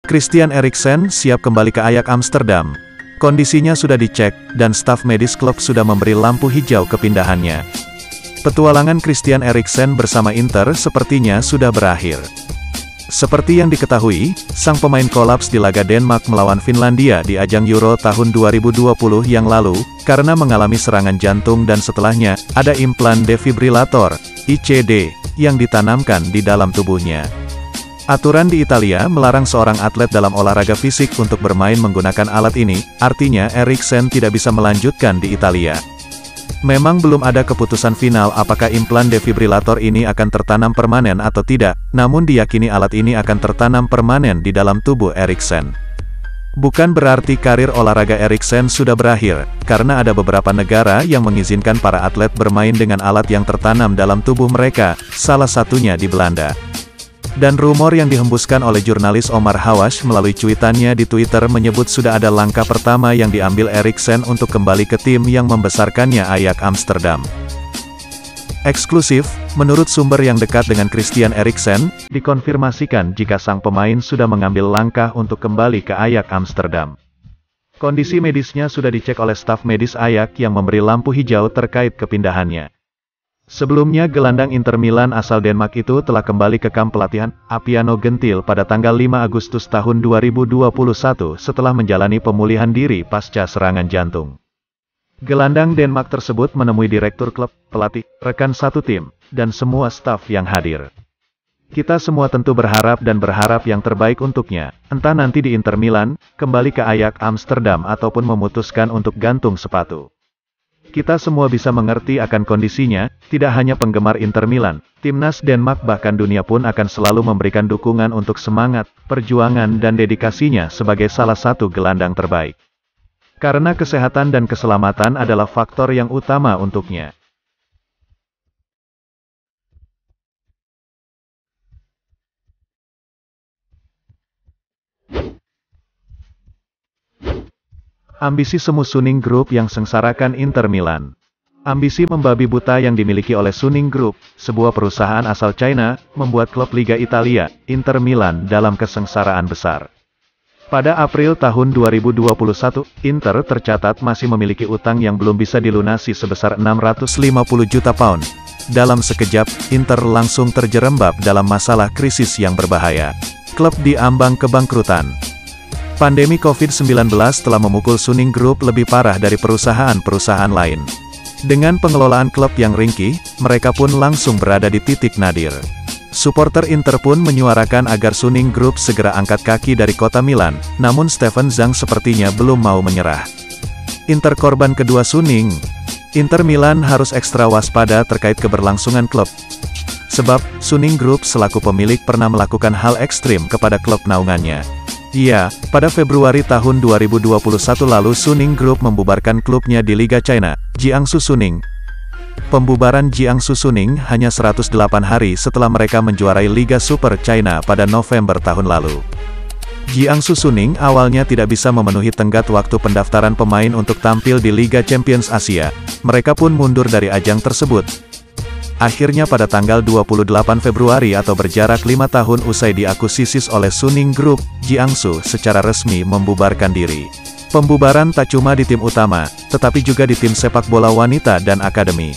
Christian Eriksen siap kembali ke Ajax Amsterdam. Kondisinya sudah dicek, dan staf medis klub sudah memberi lampu hijau kepindahannya. Petualangan Christian Eriksen bersama Inter sepertinya sudah berakhir. Seperti yang diketahui, sang pemain kolaps di laga Denmark melawan Finlandia di ajang Euro tahun 2020 yang lalu, karena mengalami serangan jantung dan setelahnya, ada implan defibrilator, ICD, yang ditanamkan di dalam tubuhnya. Aturan di Italia melarang seorang atlet dalam olahraga fisik untuk bermain menggunakan alat ini, artinya Eriksen tidak bisa melanjutkan di Italia. Memang belum ada keputusan final apakah implan defibrilator ini akan tertanam permanen atau tidak, namun diyakini alat ini akan tertanam permanen di dalam tubuh Eriksen. Bukan berarti karir olahraga Eriksen sudah berakhir, karena ada beberapa negara yang mengizinkan para atlet bermain dengan alat yang tertanam dalam tubuh mereka, salah satunya di Belanda. Dan rumor yang dihembuskan oleh jurnalis Omar Hawash melalui cuitannya di Twitter menyebut sudah ada langkah pertama yang diambil Eriksen untuk kembali ke tim yang membesarkannya Ajax Amsterdam. Eksklusif, menurut sumber yang dekat dengan Christian Eriksen, dikonfirmasikan jika sang pemain sudah mengambil langkah untuk kembali ke Ajax Amsterdam. Kondisi medisnya sudah dicek oleh staf medis Ajax yang memberi lampu hijau terkait kepindahannya. Sebelumnya gelandang Inter Milan asal Denmark itu telah kembali ke kamp pelatihan Appiano Gentil pada tanggal 5 Agustus tahun 2021 setelah menjalani pemulihan diri pasca serangan jantung. Gelandang Denmark tersebut menemui direktur klub, pelatih, rekan satu tim, dan semua staf yang hadir. Kita semua tentu berharap yang terbaik untuknya, entah nanti di Inter Milan, kembali ke Ajax Amsterdam ataupun memutuskan untuk gantung sepatu. Kita semua bisa mengerti akan kondisinya, tidak hanya penggemar Inter Milan, timnas Denmark bahkan dunia pun akan selalu memberikan dukungan untuk semangat, perjuangan dan dedikasinya sebagai salah satu gelandang terbaik. Karena kesehatan dan keselamatan adalah faktor yang utama untuknya. Ambisi semu Suning Group yang sengsarakan Inter Milan. Ambisi membabi buta yang dimiliki oleh Suning Group, sebuah perusahaan asal China, membuat klub Liga Italia, Inter Milan dalam kesengsaraan besar. Pada April tahun 2021, Inter tercatat masih memiliki utang yang belum bisa dilunasi sebesar 650 juta pound. Dalam sekejap, Inter langsung terjerembab dalam masalah krisis yang berbahaya. Klub diambang kebangkrutan. Pandemi COVID-19 telah memukul Suning Group lebih parah dari perusahaan-perusahaan lain. Dengan pengelolaan klub yang ringkih, mereka pun langsung berada di titik nadir. Supporter Inter pun menyuarakan agar Suning Group segera angkat kaki dari kota Milan, namun Steven Zhang sepertinya belum mau menyerah. Inter korban kedua Suning. Inter Milan harus ekstra waspada terkait keberlangsungan klub. Sebab, Suning Group selaku pemilik pernah melakukan hal ekstrim kepada klub naungannya. Iya, pada Februari tahun 2021 lalu Suning Group membubarkan klubnya di Liga China, Jiangsu Suning. Pembubaran Jiangsu Suning hanya 108 hari setelah mereka menjuarai Liga Super China pada November tahun lalu. Jiangsu Suning awalnya tidak bisa memenuhi tenggat waktu pendaftaran pemain untuk tampil di Liga Champions Asia. Mereka pun mundur dari ajang tersebut. Akhirnya pada tanggal 28 Februari atau berjarak 5 tahun usai diakuisisi oleh Suning Group, Jiangsu secara resmi membubarkan diri. Pembubaran tak cuma di tim utama, tetapi juga di tim sepak bola wanita dan akademi.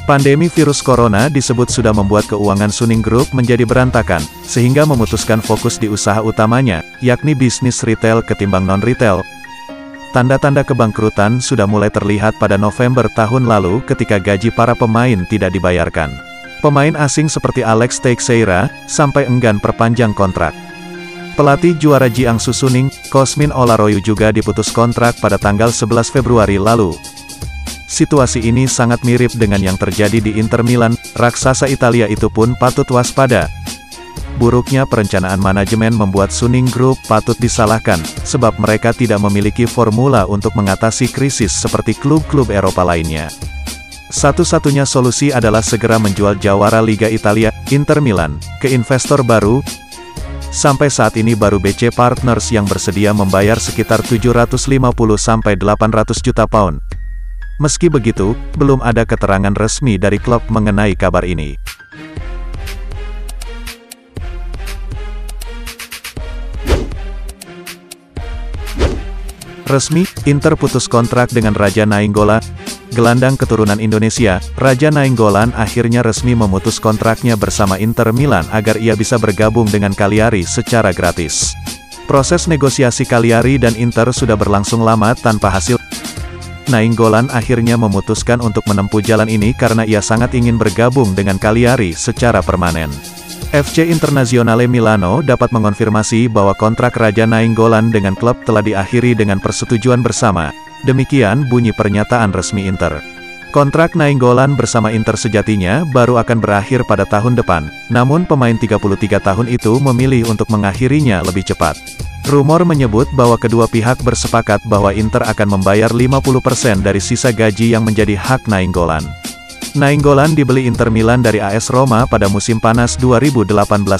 Pandemi virus corona disebut sudah membuat keuangan Suning Group menjadi berantakan, sehingga memutuskan fokus di usaha utamanya, yakni bisnis retail ketimbang non-retail. Tanda-tanda kebangkrutan sudah mulai terlihat pada November tahun lalu ketika gaji para pemain tidak dibayarkan. Pemain asing seperti Alex Teixeira, sampai enggan perpanjang kontrak. Pelatih juara Jiangsu Suning, Cosmin Olaroyo juga diputus kontrak pada tanggal 11 Februari lalu. Situasi ini sangat mirip dengan yang terjadi di Inter Milan, raksasa Italia itu pun patut waspada. Buruknya perencanaan manajemen membuat Suning Group patut disalahkan, sebab mereka tidak memiliki formula untuk mengatasi krisis seperti klub-klub Eropa lainnya. Satu-satunya solusi adalah segera menjual jawara Liga Italia, Inter Milan, ke investor baru. Sampai saat ini baru BC Partners yang bersedia membayar sekitar 750–800 juta pound. Meski begitu, belum ada keterangan resmi dari klub mengenai kabar ini. Resmi, Inter putus kontrak dengan Raja Nainggolan. Gelandang keturunan Indonesia, Raja Nainggolan akhirnya resmi memutus kontraknya bersama Inter Milan agar ia bisa bergabung dengan Cagliari secara gratis. Proses negosiasi Cagliari dan Inter sudah berlangsung lama tanpa hasil. Nainggolan akhirnya memutuskan untuk menempuh jalan ini karena ia sangat ingin bergabung dengan Cagliari secara permanen. FC Internazionale Milano dapat mengonfirmasi bahwa kontrak Raja Nainggolan dengan klub telah diakhiri dengan persetujuan bersama. Demikian bunyi pernyataan resmi Inter. Kontrak Nainggolan bersama Inter sejatinya baru akan berakhir pada tahun depan, namun pemain 33 tahun itu memilih untuk mengakhirinya lebih cepat. Rumor menyebut bahwa kedua pihak bersepakat bahwa Inter akan membayar 50% dari sisa gaji yang menjadi hak Nainggolan. Nainggolan dibeli Inter Milan dari AS Roma pada musim panas 2018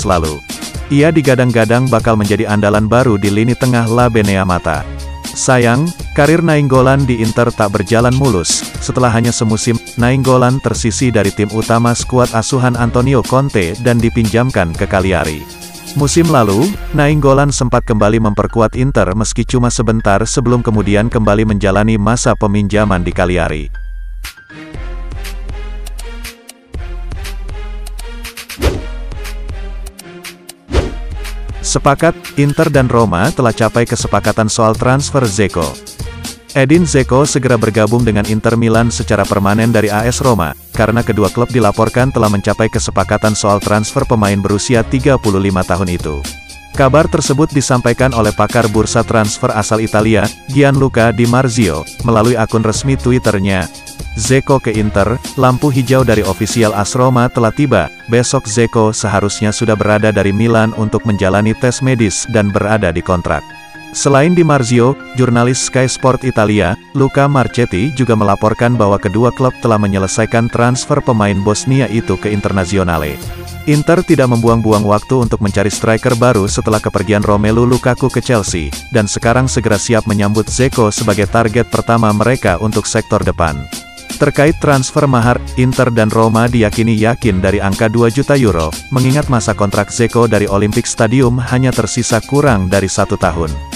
lalu. Ia digadang-gadang bakal menjadi andalan baru di lini tengah La Beneamata. Sayang, karir Nainggolan di Inter tak berjalan mulus. Setelah hanya semusim, Nainggolan tersisih dari tim utama skuad asuhan Antonio Conte dan dipinjamkan ke Cagliari. Musim lalu, Nainggolan sempat kembali memperkuat Inter meski cuma sebentar sebelum kemudian kembali menjalani masa peminjaman di Cagliari. Sepakat, Inter dan Roma telah capai kesepakatan soal transfer Dzeko. Edin Dzeko segera bergabung dengan Inter Milan secara permanen dari AS Roma, karena kedua klub dilaporkan telah mencapai kesepakatan soal transfer pemain berusia 35 tahun itu. Kabar tersebut disampaikan oleh pakar bursa transfer asal Italia, Gianluca Di Marzio, melalui akun resmi Twitternya. Dzeko ke Inter, lampu hijau dari ofisial AS Roma telah tiba. Besok Dzeko seharusnya sudah berada dari Milan untuk menjalani tes medis dan berada di kontrak. Selain Di Marzio, jurnalis Sky Sport Italia, Luca Marchetti juga melaporkan bahwa kedua klub telah menyelesaikan transfer pemain Bosnia itu ke Internazionale. Inter tidak membuang-buang waktu untuk mencari striker baru setelah kepergian Romelu Lukaku ke Chelsea, dan sekarang segera siap menyambut Dzeko sebagai target pertama mereka untuk sektor depan. Terkait transfer mahar, Inter dan Roma diyakini yakin dari angka 2 juta euro, mengingat masa kontrak Dzeko dari Olympic Stadium hanya tersisa kurang dari 1 tahun.